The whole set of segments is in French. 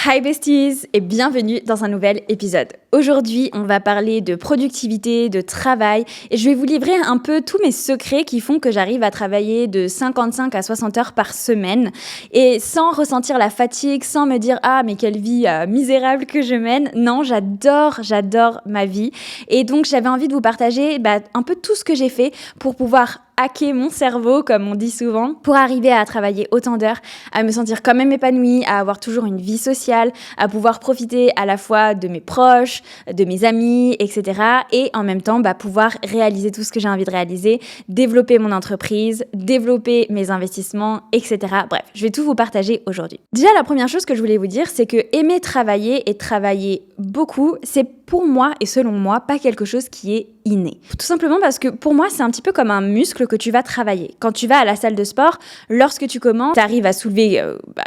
Hi besties et bienvenue dans un nouvel épisode. Aujourd'hui, on va parler de productivité, de travail et je vais vous livrer un peu tous mes secrets qui font que j'arrive à travailler de 55 à 60 heures par semaine et sans ressentir la fatigue, sans me dire « Ah, mais quelle vie misérable que je mène !» Non, j'adore ma vie et donc j'avais envie de vous partager un peu tout ce que j'ai fait pour pouvoir hacker mon cerveau, comme on dit souvent, pour arriver à travailler autant d'heures, à me sentir quand même épanouie, à avoir toujours une vie sociale, à pouvoir profiter à la fois de mes proches, de mes amis, etc. Et en même temps, pouvoir réaliser tout ce que j'ai envie de réaliser, développer mon entreprise, développer mes investissements, etc. Bref, je vais tout vous partager aujourd'hui. Déjà, la première chose que je voulais vous dire, c'est que aimer travailler et travailler beaucoup, c'est pour moi et selon moi, pas quelque chose qui est inné. Tout simplement parce que pour moi, c'est un petit peu comme un muscle que tu vas travailler. Quand tu vas à la salle de sport, lorsque tu commences, tu arrives à soulever,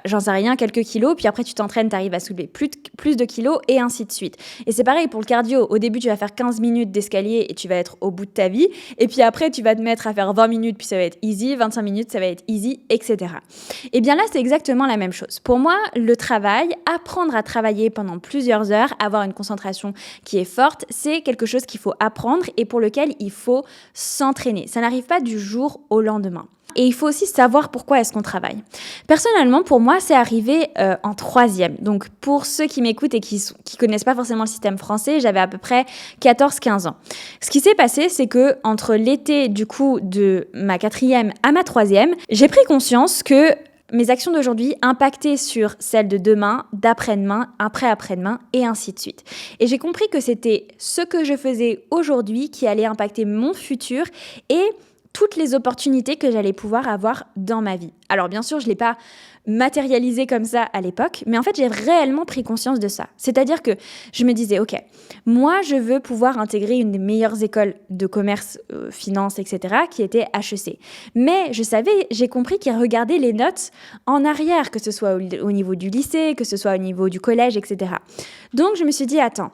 j'en sais rien, quelques kilos, puis après tu t'entraînes, tu arrives à soulever plus de kilos et ainsi de suite. Et c'est pareil pour le cardio. Au début, tu vas faire 15 minutes d'escalier et tu vas être au bout de ta vie. Et puis après, tu vas te mettre à faire 20 minutes, puis ça va être easy, 25 minutes, ça va être easy, etc. Et bien là, c'est exactement la même chose. Pour moi, le travail, apprendre à travailler pendant plusieurs heures, avoir une concentration qui est forte, c'est quelque chose qu'il faut apprendre et pour lequel il faut s'entraîner. Ça n'arrive pas du jour au lendemain. Et il faut aussi savoir pourquoi est-ce qu'on travaille. Personnellement, pour moi, c'est arrivé en troisième. Donc, pour ceux qui m'écoutent et qui connaissent pas forcément le système français, j'avais à peu près 14-15 ans. Ce qui s'est passé, c'est que entre l'été, du coup, de ma quatrième à ma troisième, j'ai pris conscience que mes actions d'aujourd'hui impactaient sur celles de demain, d'après-demain, après-demain et ainsi de suite. Et j'ai compris que c'était ce que je faisais aujourd'hui qui allait impacter mon futur et toutes les opportunités que j'allais pouvoir avoir dans ma vie. Alors bien sûr, je ne l'ai pas matérialisé comme ça à l'époque, mais en fait, j'ai réellement pris conscience de ça. C'est-à-dire que je me disais, ok, moi, je veux pouvoir intégrer une des meilleures écoles de commerce, finance, etc., qui était HEC. Mais j'ai compris qu'ils regardaient les notes en arrière, que ce soit au niveau du lycée, que ce soit au niveau du collège, etc. Donc, je me suis dit, attends,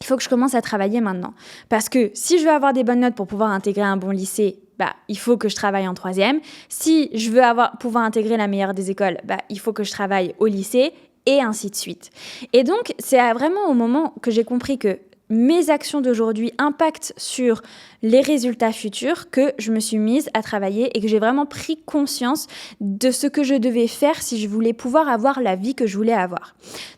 il faut que je commence à travailler maintenant. Parce que si je veux avoir des bonnes notes pour pouvoir intégrer un bon lycée, il faut que je travaille en troisième. Si je veux pouvoir intégrer la meilleure des écoles, il faut que je travaille au lycée et ainsi de suite. Et donc, c'est vraiment au moment que j'ai compris que mes actions d'aujourd'hui impactent sur les résultats futurs que je me suis mise à travailler et que j'ai vraiment pris conscience de ce que je devais faire si je voulais pouvoir avoir la vie que je voulais avoir.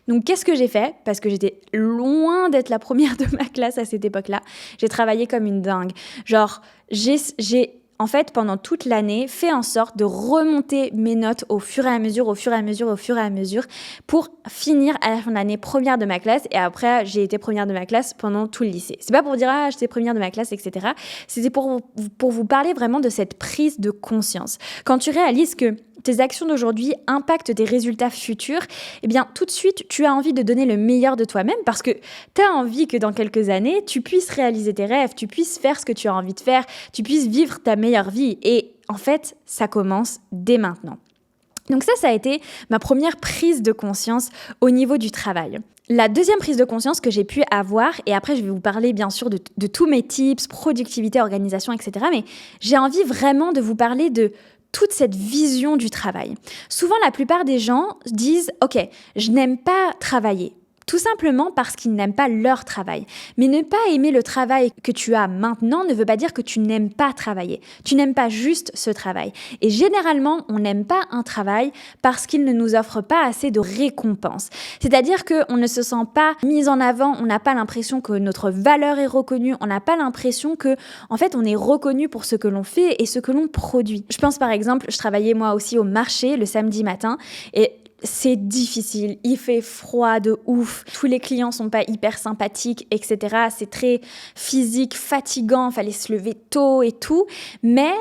Donc, qu'est-ce que j'ai fait ? Parce que j'étais loin d'être la première de ma classe à cette époque-là. J'ai travaillé comme une dingue. J'ai en fait, pendant toute l'année, fait en sorte de remonter mes notes au fur et à mesure, pour finir à la fin de l'année première de ma classe. Et après, j'ai été première de ma classe pendant tout le lycée. C'est pas pour dire « Ah, j'étais première de ma classe, etc. » C'était pour vous parler vraiment de cette prise de conscience. Quand tu réalises que tes actions d'aujourd'hui impactent tes résultats futurs, eh bien, tout de suite, tu as envie de donner le meilleur de toi-même parce que tu as envie que dans quelques années, tu puisses réaliser tes rêves, tu puisses faire ce que tu as envie de faire, tu puisses vivre ta meilleure vie. Et en fait, ça commence dès maintenant. Donc ça a été ma première prise de conscience au niveau du travail. La deuxième prise de conscience que j'ai pu avoir, et après je vais vous parler bien sûr de tous mes tips, productivité, organisation, etc. Mais j'ai envie vraiment de vous parler de toute cette vision du travail. Souvent, la plupart des gens disent « Ok, je n'aime pas travailler ». Tout simplement parce qu'ils n'aiment pas leur travail. Mais ne pas aimer le travail que tu as maintenant ne veut pas dire que tu n'aimes pas travailler. Tu n'aimes pas juste ce travail. Et généralement, on n'aime pas un travail parce qu'il ne nous offre pas assez de récompenses. C'est-à-dire qu'on ne se sent pas mis en avant, on n'a pas l'impression que notre valeur est reconnue, on n'a pas l'impression que, en fait, on est reconnu pour ce que l'on fait et ce que l'on produit. Je pense par exemple, je travaillais moi aussi au marché le samedi matin et c'est difficile, il fait froid de ouf, tous les clients sont pas hyper sympathiques, etc. C'est très physique, fatigant, fallait se lever tôt et tout, mais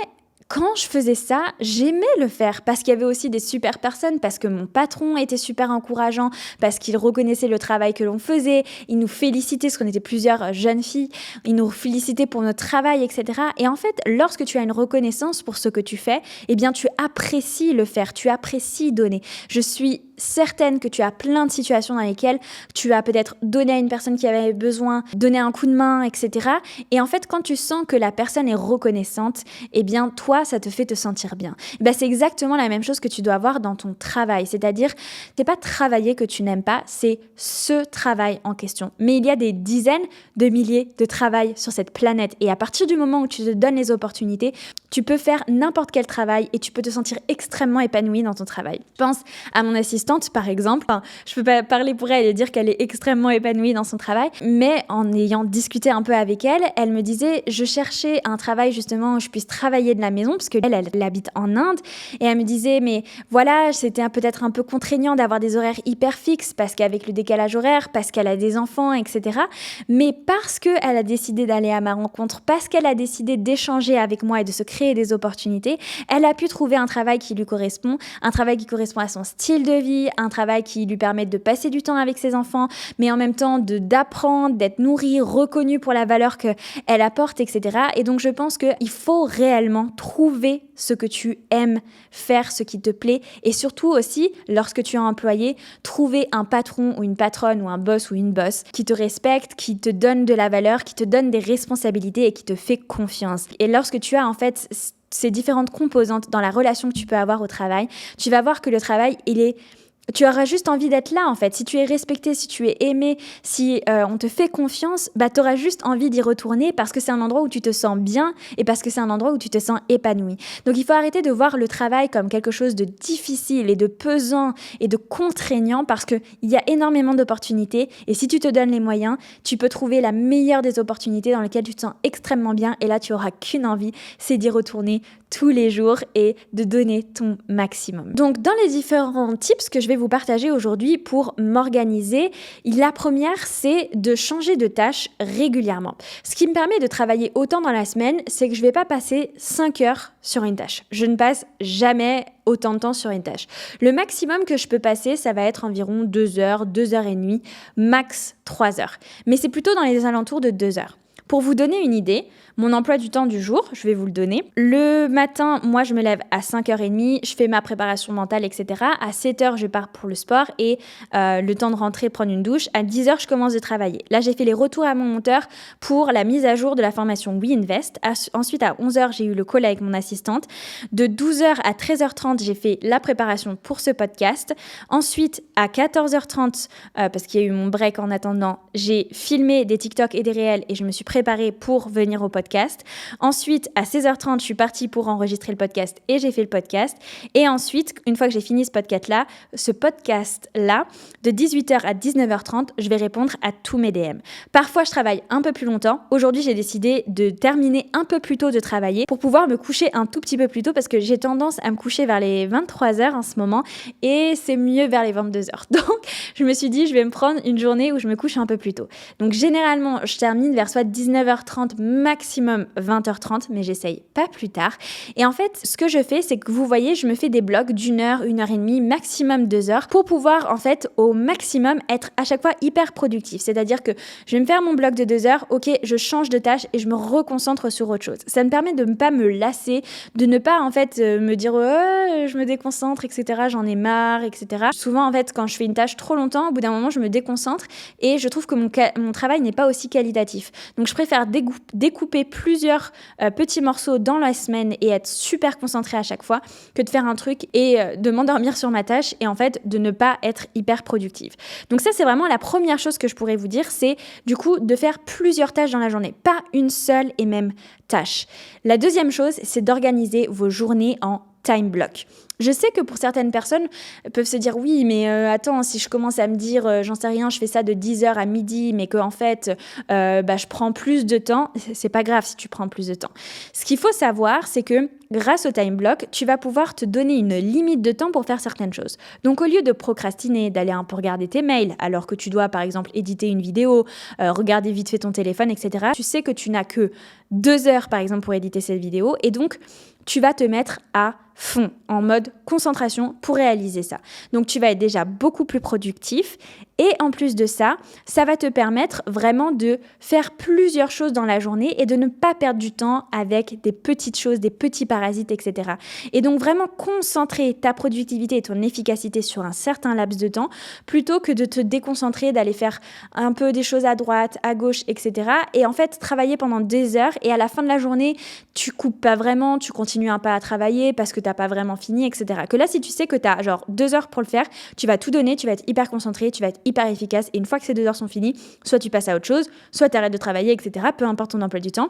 quand je faisais ça, j'aimais le faire parce qu'il y avait aussi des super personnes, parce que mon patron était super encourageant, parce qu'il reconnaissait le travail que l'on faisait, il nous félicitait, parce qu'on était plusieurs jeunes filles, il nous félicitait pour notre travail, etc. Et en fait, lorsque tu as une reconnaissance pour ce que tu fais, eh bien tu apprécies le faire, tu apprécies donner. Je suis certaine que tu as plein de situations dans lesquelles tu as peut-être donné à une personne qui avait besoin, donné un coup de main, etc. Et en fait, quand tu sens que la personne est reconnaissante, eh bien, toi, ça te fait te sentir bien. C'est exactement la même chose que tu dois avoir dans ton travail. C'est-à-dire, c'est pas travailler que tu n'aimes pas, c'est ce travail en question. Mais il y a des dizaines de milliers de travail sur cette planète. Et à partir du moment où tu te donnes les opportunités, tu peux faire n'importe quel travail et tu peux te sentir extrêmement épanoui dans ton travail. Je pense à mon assistante, par exemple. Je peux pas parler pour elle et dire qu'elle est extrêmement épanouie dans son travail, mais en ayant discuté un peu avec elle, elle me disait, je cherchais un travail justement où je puisse travailler de la maison, parce qu'elle habite en Inde, et elle me disait, mais voilà, c'était peut-être un peu contraignant d'avoir des horaires hyper fixes, parce qu'avec le décalage horaire, parce qu'elle a des enfants, etc. Mais parce qu'elle a décidé d'aller à ma rencontre, parce qu'elle a décidé d'échanger avec moi et de se créer des opportunités, elle a pu trouver un travail qui lui correspond, un travail qui correspond à son style de vie, un travail qui lui permet de passer du temps avec ses enfants, mais en même temps d'apprendre, d'être nourrie, reconnue pour la valeur qu'elle apporte, etc. Et donc je pense qu'il faut réellement trouver ce que tu aimes, faire ce qui te plaît, et surtout aussi, lorsque tu es employé, trouver un patron ou une patronne ou un boss ou une boss qui te respecte, qui te donne de la valeur, qui te donne des responsabilités et qui te fait confiance. Et lorsque tu as en fait ces différentes composantes dans la relation que tu peux avoir au travail, tu vas voir que le travail, tu auras juste envie d'être là en fait. Si tu es respecté, si tu es aimé, si on te fait confiance, tu auras juste envie d'y retourner parce que c'est un endroit où tu te sens bien et parce que c'est un endroit où tu te sens épanoui. Donc il faut arrêter de voir le travail comme quelque chose de difficile et de pesant et de contraignant parce qu'il y a énormément d'opportunités et si tu te donnes les moyens, tu peux trouver la meilleure des opportunités dans lesquelles tu te sens extrêmement bien et là tu auras qu'une envie, c'est d'y retourner tous les jours et de donner ton maximum. Donc dans les différents tips que je vais vous partager aujourd'hui pour m'organiser, la première c'est de changer de tâche régulièrement. Ce qui me permet de travailler autant dans la semaine, c'est que je ne vais pas passer 5 heures sur une tâche. Je ne passe jamais autant de temps sur une tâche. Le maximum que je peux passer, ça va être environ 2 heures, 2 heures et demie, max 3 heures. Mais c'est plutôt dans les alentours de 2 heures. Pour vous donner une idée, mon emploi du temps du jour, je vais vous le donner. Le matin, moi, je me lève à 5h30, je fais ma préparation mentale, etc. À 7h, je pars pour le sport et le temps de rentrer, prendre une douche. À 10h, je commence de travailler. Là, j'ai fait les retours à mon monteur pour la mise à jour de la formation WeInvest. Ensuite, à 11h, j'ai eu le call avec mon assistante. De 12h à 13h30, j'ai fait la préparation pour ce podcast. Ensuite, à 14h30, parce qu'il y a eu mon break en attendant, j'ai filmé des TikTok et des réels et je me suis préparée pour venir au podcast. Ensuite, à 16h30, je suis partie pour enregistrer le podcast et j'ai fait le podcast. Et ensuite, une fois que j'ai fini ce podcast-là, de 18h à 19h30, je vais répondre à tous mes DM. Parfois, je travaille un peu plus longtemps. Aujourd'hui, j'ai décidé de terminer un peu plus tôt de travailler pour pouvoir me coucher un tout petit peu plus tôt parce que j'ai tendance à me coucher vers les 23h en ce moment et c'est mieux vers les 22h. Donc, je me suis dit, je vais me prendre une journée où je me couche un peu plus tôt. Donc, généralement, je termine vers soit 19h30, maximum 20h30, mais j'essaye pas plus tard. Et en fait, ce que je fais, c'est que vous voyez, je me fais des blocs d'1 heure, 1h30, maximum 2 heures pour pouvoir, en fait, au maximum, être à chaque fois hyper productif. C'est-à-dire que je vais me faire mon bloc de 2 heures, ok, je change de tâche et je me reconcentre sur autre chose. Ça me permet de ne pas me lasser, de ne pas, en fait, me dire, je me déconcentre, etc., j'en ai marre, etc. Souvent, en fait, quand je fais une tâche trop longtemps, au bout d'un moment, je me déconcentre et je trouve que mon travail n'est pas aussi qualitatif. Donc, je préfère découper plusieurs petits morceaux dans la semaine et être super concentrée à chaque fois que de faire un truc et de m'endormir sur ma tâche et en fait de ne pas être hyper productive. Donc ça, c'est vraiment la première chose que je pourrais vous dire, c'est du coup de faire plusieurs tâches dans la journée, pas une seule et même tâche. La deuxième chose, c'est d'organiser vos journées en time block. Je sais que pour certaines personnes peuvent se dire oui, mais attends, si je commence à me dire j'en sais rien, je fais ça de 10h à midi, mais qu'en fait je prends plus de temps, c'est pas grave si tu prends plus de temps. Ce qu'il faut savoir, c'est que grâce au time block, tu vas pouvoir te donner une limite de temps pour faire certaines choses. Donc au lieu de procrastiner, d'aller un peu regarder tes mails, alors que tu dois par exemple éditer une vidéo, regarder vite fait ton téléphone, etc., tu sais que tu n'as que 2 heures par exemple pour éditer cette vidéo et donc tu vas te mettre à fond, en mode concentration pour réaliser ça. Donc tu vas être déjà beaucoup plus productif Et en plus de ça, ça va te permettre vraiment de faire plusieurs choses dans la journée et de ne pas perdre du temps avec des petites choses, des petits parasites, etc. Et donc vraiment concentrer ta productivité et ton efficacité sur un certain laps de temps plutôt que de te déconcentrer, d'aller faire un peu des choses à droite, à gauche, etc. Et en fait, travailler pendant des heures et à la fin de la journée, tu coupes pas vraiment, tu continues un peu à travailler parce que t'as pas vraiment fini, etc. Que là, si tu sais que t'as genre 2 heures pour le faire, tu vas tout donner, tu vas être hyper concentré, tu vas être hyper efficace et une fois que ces 2 heures sont finies, soit tu passes à autre chose, soit tu arrêtes de travailler, etc. Peu importe ton emploi du temps.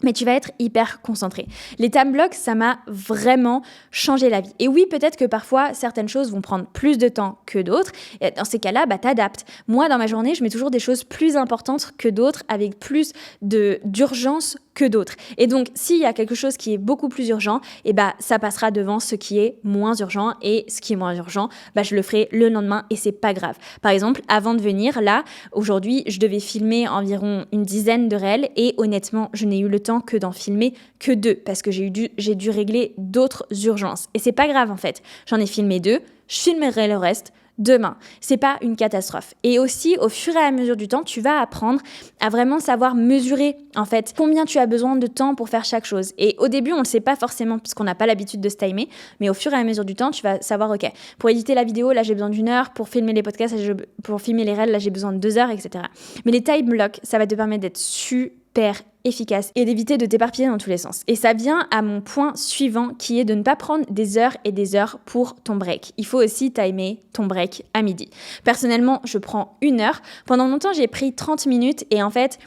Mais tu vas être hyper concentré. Les time blocks, ça m'a vraiment changé la vie. Et oui, peut-être que parfois, certaines choses vont prendre plus de temps que d'autres. Et dans ces cas-là, t'adaptes. Moi, dans ma journée, je mets toujours des choses plus importantes que d'autres, avec plus d'urgence que d'autres. Et donc, s'il y a quelque chose qui est beaucoup plus urgent, ça passera devant ce qui est moins urgent. Et ce qui est moins urgent, je le ferai le lendemain et c'est pas grave. Par exemple, avant de venir, là, aujourd'hui, je devais filmer environ une dizaine de réels et honnêtement, je n'ai eu le temps que d'en filmer que 2 parce que j'ai dû régler d'autres urgences. Et c'est pas grave en fait. J'en ai filmé 2, je filmerai le reste demain. C'est pas une catastrophe. Et aussi, au fur et à mesure du temps, tu vas apprendre à vraiment savoir mesurer, en fait, combien tu as besoin de temps pour faire chaque chose. Et au début, on le sait pas forcément parce qu'on n'a pas l'habitude de se timer, mais au fur et à mesure du temps, tu vas savoir, ok, pour éditer la vidéo, là, j'ai besoin d'1 heure, pour filmer les podcasts, pour filmer les réels, là, j'ai besoin de 2 heures, etc. Mais les time blocks, ça va te permettre d'être super efficace et d'éviter de t'éparpiller dans tous les sens. Et ça vient à mon point suivant qui est de ne pas prendre des heures et des heures pour ton break. Il faut aussi timer ton break à midi. Personnellement, je prends 1 heure. Pendant longtemps, j'ai pris 30 minutes et en fait,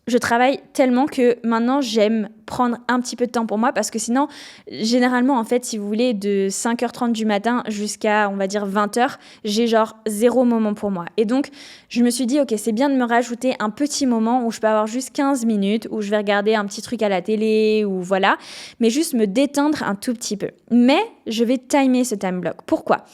je travaille tellement que maintenant, j'aime prendre un petit peu de temps pour moi parce que sinon, généralement, en fait, si vous voulez, de 5h30 du matin jusqu'à, on va dire, 20h, j'ai genre 0 moment pour moi. Et donc, je me suis dit, ok, c'est bien de me rajouter un petit moment où je peux avoir juste 15 minutes, où je vais regarder un petit truc à la télé ou voilà, mais juste me détendre un tout petit peu. Mais je vais timer ce time block. Pourquoi ?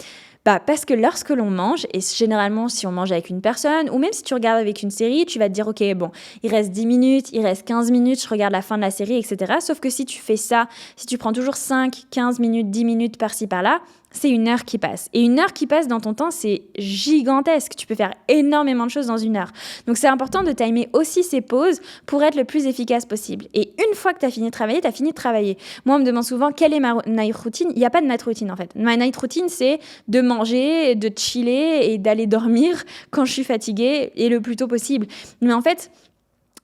Parce que lorsque l'on mange, et généralement si on mange avec une personne, ou même si tu regardes avec une série, tu vas te dire, ok, bon, il reste 10 minutes, il reste 15 minutes, je regarde la fin de la série, etc. Sauf que si tu fais ça, si tu prends toujours 5, 15 minutes, 10 minutes par-ci, par-là, c'est 1 heure qui passe. Et 1 heure qui passe dans ton temps, c'est gigantesque. Tu peux faire énormément de choses dans 1 heure. Donc, c'est important de timer aussi ces pauses pour être le plus efficace possible. Et une fois que tu as fini de travailler, tu as fini de travailler. Moi, on me demande souvent quelle est ma night routine. Il n'y a pas de night routine, en fait. Ma night routine, c'est de manger, de chiller et d'aller dormir quand je suis fatiguée et le plus tôt possible. Mais en fait,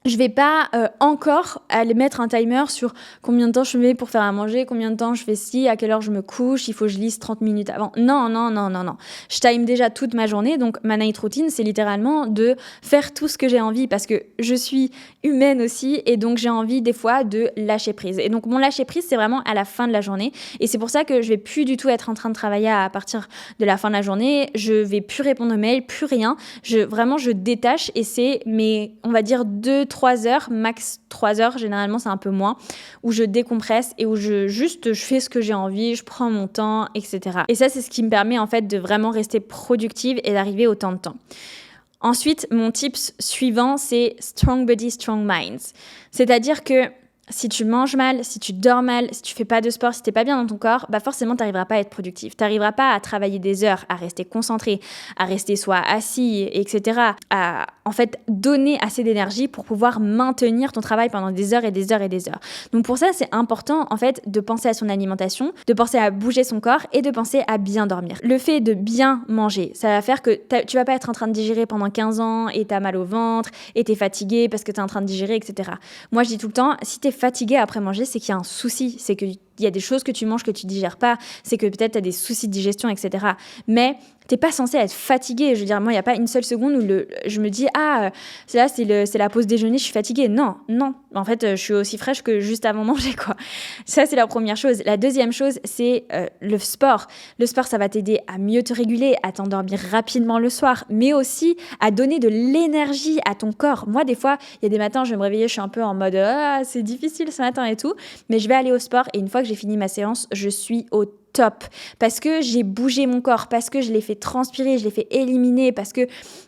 je vais pas encore aller mettre un timer sur combien de temps je mets pour faire à manger, combien de temps je fais ci, à quelle heure je me couche, il faut que je lise 30 minutes avant. Non. Je time déjà toute ma journée, donc ma night routine, c'est littéralement de faire tout ce que j'ai envie parce que je suis humaine aussi et donc j'ai envie des fois de lâcher prise. Et donc mon lâcher prise, c'est vraiment à la fin de la journée et c'est pour ça que je vais plus du tout être en train de travailler à partir de la fin de la journée, je vais plus répondre aux mails, plus rien. Je détache et c'est on va dire 2-3 heures, max 3 heures, généralement c'est un peu moins, où je décompresse et où je fais ce que j'ai envie, je prends mon temps, etc. Et ça, c'est ce qui me permet en fait de vraiment rester productive et d'arriver autant de temps. Ensuite, mon tips suivant, c'est strong body, strong minds. C'est-à-dire que si tu manges mal, si tu dors mal, si tu fais pas de sport, si t'es pas bien dans ton corps, forcément t'arriveras pas à être productif. T'arriveras pas à travailler des heures, à rester concentré, à rester soit assis, etc. À en fait donner assez d'énergie pour pouvoir maintenir ton travail pendant des heures et des heures et des heures. Donc pour ça, c'est important en fait de penser à son alimentation, de penser à bouger son corps et de penser à bien dormir. Le fait de bien manger, ça va faire que tu vas pas être en train de digérer pendant 15 ans et t'as mal au ventre et t'es fatigué parce que t'es en train de digérer, etc. Moi, je dis tout le temps, si t'es fatigué après manger, c'est qu'il y a un souci, c'est qu'il y a des choses que tu manges que tu digères pas, c'est que peut-être tu as des soucis de digestion, etc. Mais t'es pas censé être fatigué. Je veux dire, moi, il n'y a pas une seule seconde où je me dis « Ah, c'est la pause déjeuner, je suis fatiguée. » Non. En fait, je suis aussi fraîche que juste avant manger, quoi. Ça, c'est la première chose. La deuxième chose, c'est le sport. Le sport, ça va t'aider à mieux te réguler, à t'endormir rapidement le soir, mais aussi à donner de l'énergie à ton corps. Moi, des fois, il y a des matins, je vais me réveiller, je suis un peu en mode « Ah, c'est difficile ce matin et tout. » Mais je vais aller au sport et une fois que j'ai fini ma séance, je suis au top parce que j'ai bougé mon corps, parce que je l'ai fait transpirer, je l'ai fait éliminer, parce que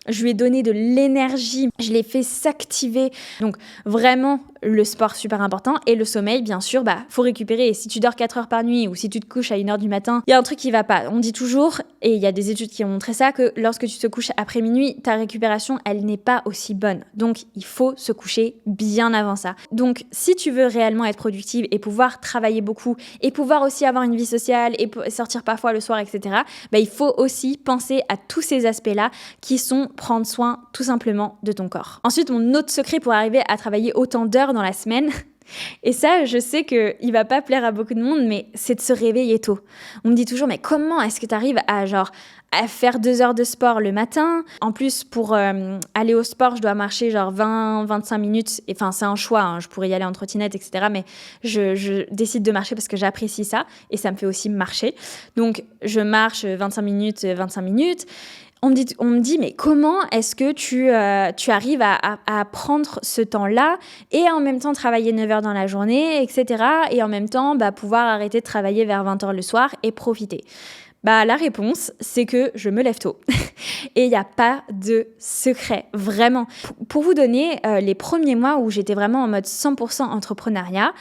je lui ai donné de l'énergie, je l'ai fait s'activer. Donc vraiment, le sport super important et le sommeil, bien sûr, faut récupérer. Et si tu dors 4 heures par nuit ou si tu te couches à 1 heure du matin, il y a un truc qui va pas. On dit toujours, et il y a des études qui ont montré ça, que lorsque tu te couches après minuit, ta récupération, elle n'est pas aussi bonne. Donc, il faut se coucher bien avant ça. Donc, si tu veux réellement être productive et pouvoir travailler beaucoup et pouvoir aussi avoir une vie sociale et sortir parfois le soir, etc., il faut aussi penser à tous ces aspects-là qui sont prendre soin tout simplement de ton corps. Ensuite, mon autre secret pour arriver à travailler autant d'heures dans la semaine, et ça, je sais qu'il va pas plaire à beaucoup de monde, mais c'est de se réveiller tôt. On me dit toujours, mais comment est-ce que tu arrives à faire 2 heures de sport le matin? En plus, pour aller au sport, je dois marcher 20-25 minutes. Enfin, c'est un choix, hein. Je pourrais y aller en trottinette, etc. Mais je décide de marcher parce que j'apprécie ça et ça me fait aussi marcher. Donc, je marche 25 minutes. On me dit, mais comment est-ce que tu arrives à prendre ce temps-là et en même temps travailler 9 heures dans la journée, etc. Et en même temps, pouvoir arrêter de travailler vers 20 heures le soir et profiter. La réponse, c'est que je me lève tôt. Et il n'y a pas de secret, vraiment. Pour vous donner les premiers mois où j'étais vraiment en mode 100% entrepreneuriat,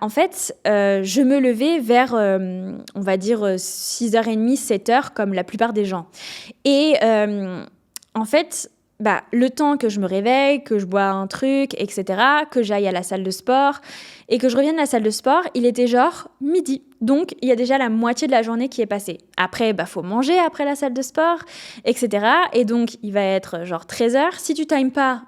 en fait, je me levais vers, on va dire, 6h30, 7h, comme la plupart des gens. Et en fait, le temps que je me réveille, que je bois un truc, etc., que j'aille à la salle de sport et que je revienne à la salle de sport, il était midi. Donc, il y a déjà la moitié de la journée qui est passée. Après, faut manger après la salle de sport, etc. Et donc, il va être 13h. Si tu times pas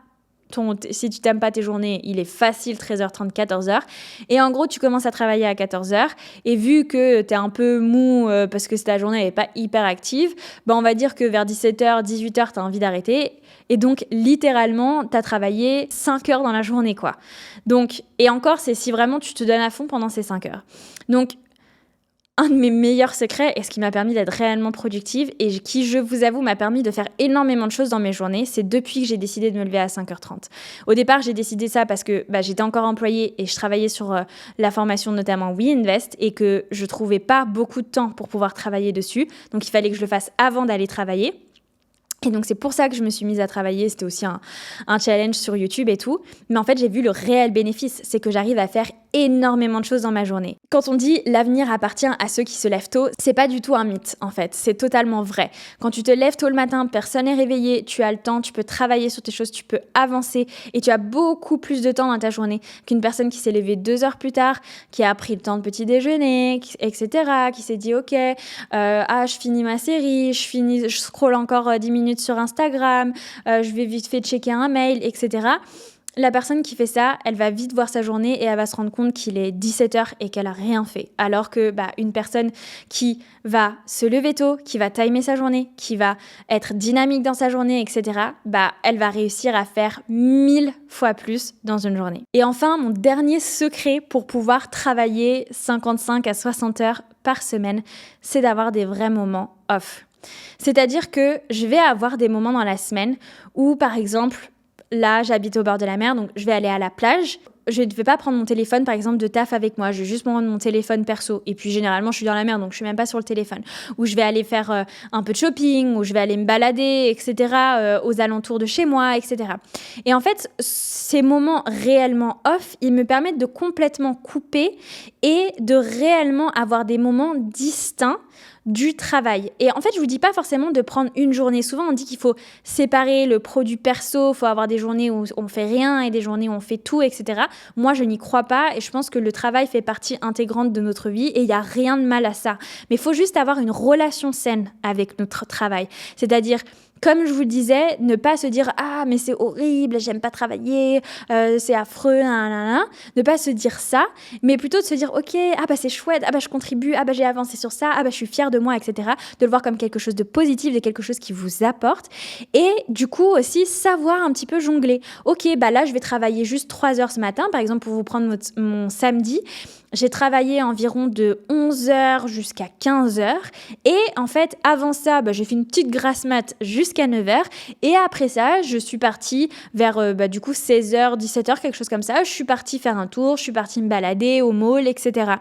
tes journées, il est facile 13h30, 14h. Et en gros, tu commences à travailler à 14h. Et vu que tu es un peu mou parce que ta journée n'est pas hyper active, on va dire que vers 17h, 18h, tu as envie d'arrêter. Et donc, littéralement, tu as travaillé 5 heures dans la journée, quoi. Donc, et encore, c'est si vraiment tu te donnes à fond pendant ces 5 heures. Donc, un de mes meilleurs secrets et ce qui m'a permis d'être réellement productive et qui, je vous avoue, m'a permis de faire énormément de choses dans mes journées, c'est depuis que j'ai décidé de me lever à 5h30. Au départ, j'ai décidé ça parce que j'étais encore employée et je travaillais sur la formation notamment WeInvest et que je trouvais pas beaucoup de temps pour pouvoir travailler dessus. Donc, il fallait que je le fasse avant d'aller travailler. Et donc, c'est pour ça que je me suis mise à travailler. C'était aussi un challenge sur YouTube et tout. Mais en fait, j'ai vu le réel bénéfice. C'est que j'arrive à faire énormément de choses dans ma journée. Quand on dit l'avenir appartient à ceux qui se lèvent tôt, c'est pas du tout un mythe, en fait. C'est totalement vrai. Quand tu te lèves tôt le matin, personne n'est réveillé, tu as le temps, tu peux travailler sur tes choses, tu peux avancer et tu as beaucoup plus de temps dans ta journée qu'une personne qui s'est levée 2 heures plus tard, qui a pris le temps de petit déjeuner, etc., qui s'est dit, ok, je finis ma série, je scrolle encore 10 minutes sur Instagram, je vais vite fait checker un mail, etc. La personne qui fait ça, elle va vite voir sa journée et elle va se rendre compte qu'il est 17h et qu'elle a rien fait. Alors que une personne qui va se lever tôt, qui va timer sa journée, qui va être dynamique dans sa journée, etc., elle va réussir à faire 1000 fois plus dans une journée. Et enfin, mon dernier secret pour pouvoir travailler 55 à 60 heures par semaine, c'est d'avoir des vrais moments off. C'est-à-dire que je vais avoir des moments dans la semaine où, par exemple, là, j'habite au bord de la mer, donc je vais aller à la plage. Je ne vais pas prendre mon téléphone, par exemple, de taf avec moi. Je vais juste prendre mon téléphone perso. Et puis, généralement, je suis dans la mer, donc je ne suis même pas sur le téléphone. Ou je vais aller faire un peu de shopping, ou je vais aller me balader, etc., aux alentours de chez moi, etc. Et en fait, ces moments réellement off, ils me permettent de complètement couper et de réellement avoir des moments distincts du travail. Et en fait, je vous dis pas forcément de prendre une journée. Souvent, on dit qu'il faut séparer le pro du perso, il faut avoir des journées où on fait rien et des journées où on fait tout, etc. Moi, je n'y crois pas et je pense que le travail fait partie intégrante de notre vie et il n'y a rien de mal à ça. Mais il faut juste avoir une relation saine avec notre travail. C'est-à-dire, comme je vous le disais, ne pas se dire « Ah, mais c'est horrible, j'aime pas travailler, c'est affreux, nanana ». Ne pas se dire ça, mais plutôt de se dire « Ok, c'est chouette, je contribue, j'ai avancé sur ça, je suis fière de moi, etc. » De le voir comme quelque chose de positif, de quelque chose qui vous apporte. Et du coup aussi, savoir un petit peu jongler. Ok, là, je vais travailler juste 3 heures ce matin, par exemple, pour vous prendre mon samedi. J'ai travaillé environ de 11h jusqu'à 15h. Et en fait, avant ça, j'ai fait une petite grasse mat jusqu'à 9h. Et après ça, je suis partie vers du coup 16h, 17h, quelque chose comme ça. Je suis partie faire un tour, je suis partie me balader au mall, etc.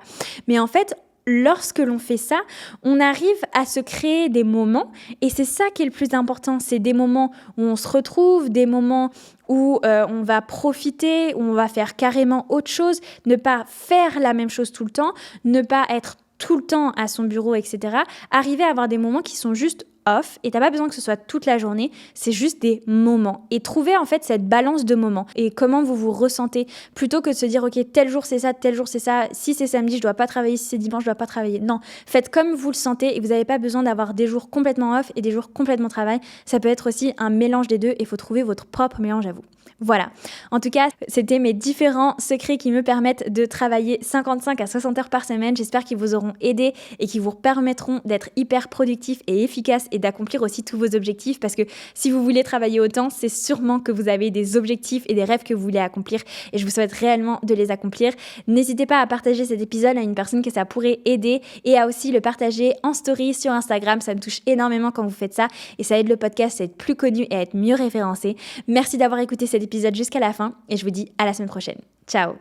Mais en fait, lorsque l'on fait ça, on arrive à se créer des moments et c'est ça qui est le plus important. C'est des moments où on se retrouve, des moments où on va profiter, où on va faire carrément autre chose, ne pas faire la même chose tout le temps, ne pas être tout le temps à son bureau, etc. Arriver à avoir des moments qui sont juste off et t'as pas besoin que ce soit toute la journée, c'est juste des moments et trouver en fait cette balance de moments et comment vous vous ressentez plutôt que de se dire ok tel jour c'est ça, tel jour c'est ça, si c'est samedi je dois pas travailler, si c'est dimanche je dois pas travailler. Non, faites comme vous le sentez et vous n'avez pas besoin d'avoir des jours complètement off et des jours complètement travail, ça peut être aussi un mélange des deux et il faut trouver votre propre mélange à vous. Voilà, en tout cas, c'était mes différents secrets qui me permettent de travailler 55 à 60 heures par semaine. J'espère qu'ils vous auront aidé et qu'ils vous permettront d'être hyper productif et efficace et d'accomplir aussi tous vos objectifs parce que si vous voulez travailler autant, c'est sûrement que vous avez des objectifs et des rêves que vous voulez accomplir et je vous souhaite réellement de les accomplir. N'hésitez pas à partager cet épisode à une personne que ça pourrait aider et à aussi le partager en story sur Instagram. Ça me touche énormément quand vous faites ça et ça aide le podcast à être plus connu et à être mieux référencé. Merci d'avoir écouté cet épisode jusqu'à la fin et je vous dis à la semaine prochaine. Ciao!